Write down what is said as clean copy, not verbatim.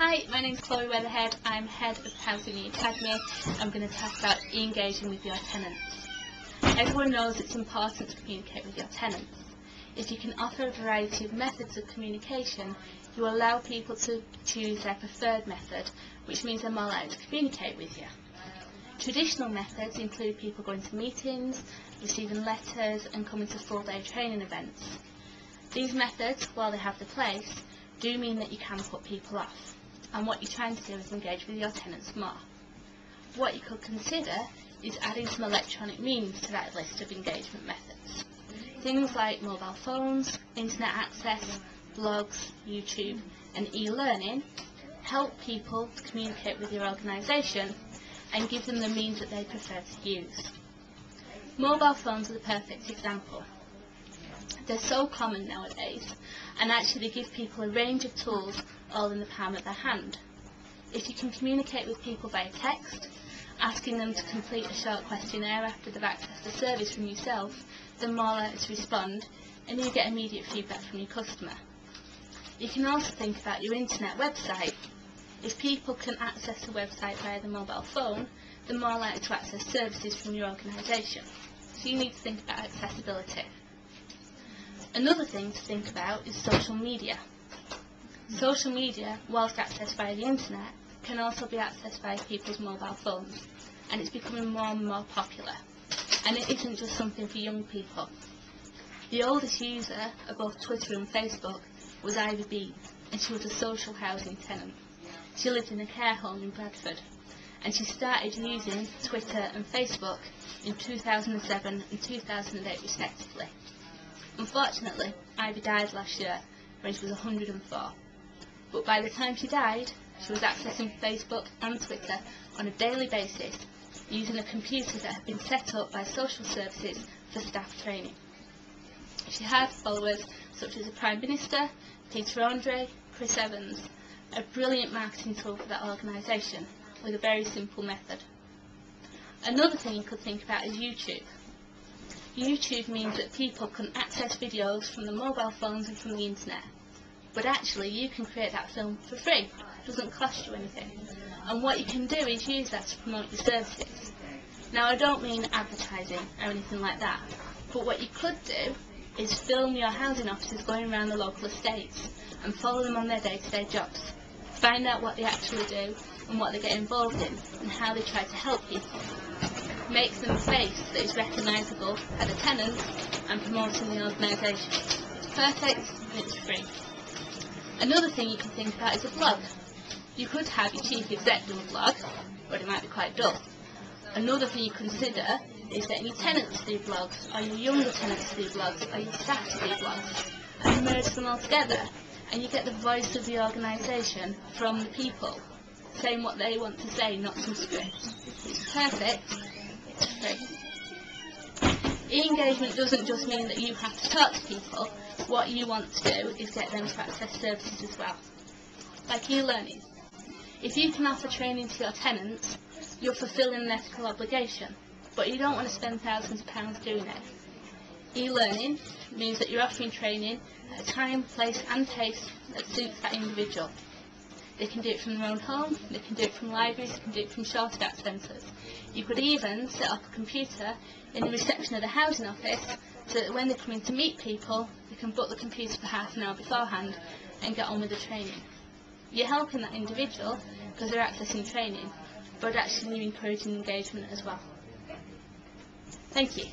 Hi, my name's Chloe Weatherhead. I'm Head of Housing in the Academy. I'm going to talk about engaging with your tenants. Everyone knows it's important to communicate with your tenants. If you can offer a variety of methods of communication, you allow people to choose their preferred method, which means they're more likely to communicate with you. Traditional methods include people going to meetings, receiving letters and coming to full-day training events. These methods, while they have their place, do mean that you can put people off, and what you're trying to do is engage with your tenants more. What you could consider is adding some electronic means to that list of engagement methods. Things like mobile phones, internet access, blogs, YouTube and e-learning help people to communicate with your organisation and give them the means that they prefer to use. Mobile phones are the perfect example. They're so common nowadays, and actually they give people a range of tools all in the palm of their hand. If you can communicate with people via text, asking them to complete a short questionnaire after they've accessed the service from yourself, they're more likely to respond and you get immediate feedback from your customer. You can also think about your internet website. If people can access the website via the mobile phone, they're more likely to access services from your organisation. So you need to think about accessibility. Another thing to think about is social media. Social media, whilst accessed via the internet, can also be accessed via people's mobile phones, and it's becoming more and more popular. And it isn't just something for young people. The oldest user of both Twitter and Facebook was Ivy Bean, and she was a social housing tenant. She lived in a care home in Bradford, and she started using Twitter and Facebook in 2007 and 2008 respectively. Unfortunately, Ivy died last year when she was 104. But by the time she died, she was accessing Facebook and Twitter on a daily basis using a computer that had been set up by social services for staff training. She had followers such as the Prime Minister, Peter Andre, Chris Evans, a brilliant marketing tool for that organisation with a very simple method. Another thing you could think about is YouTube. YouTube means that people can access videos from the mobile phones and from the internet. But actually you can create that film for free. It doesn't cost you anything. And what you can do is use that to promote your services. Now I don't mean advertising or anything like that, but what you could do is film your housing officers going around the local estates and follow them on their day-to-day jobs. Find out what they actually do and what they get involved in and how they try to help people. Make them a face that is recognisable by the tenants and promoting the organisation. It's perfect and it's free. Another thing you can think about is a blog. You could have your chief exec do a blog, but it might be quite dull. Another thing you consider is getting your tenants to do blogs, or your younger tenants to do blogs, or your staff to do blogs, and you merge them all together, and you get the voice of the organisation from the people, saying what they want to say, not some script. It's perfect. It's free. E-engagement doesn't just mean that you have to talk to people. What you want to do is get them to access services as well, like e-learning. If you can offer training to your tenants, you're fulfilling an ethical obligation, but you don't want to spend thousands of pounds doing it. E-learning means that you're offering training at a time, place and pace that suits that individual. They can do it from their own home, they can do it from libraries, they can do it from short adapt centres. You could even set up a computer in the reception of the housing office so that when they come in to meet people, they can book the computer for half an hour beforehand and get on with the training. You're helping that individual because they're accessing training, but actually you're encouraging engagement as well. Thank you.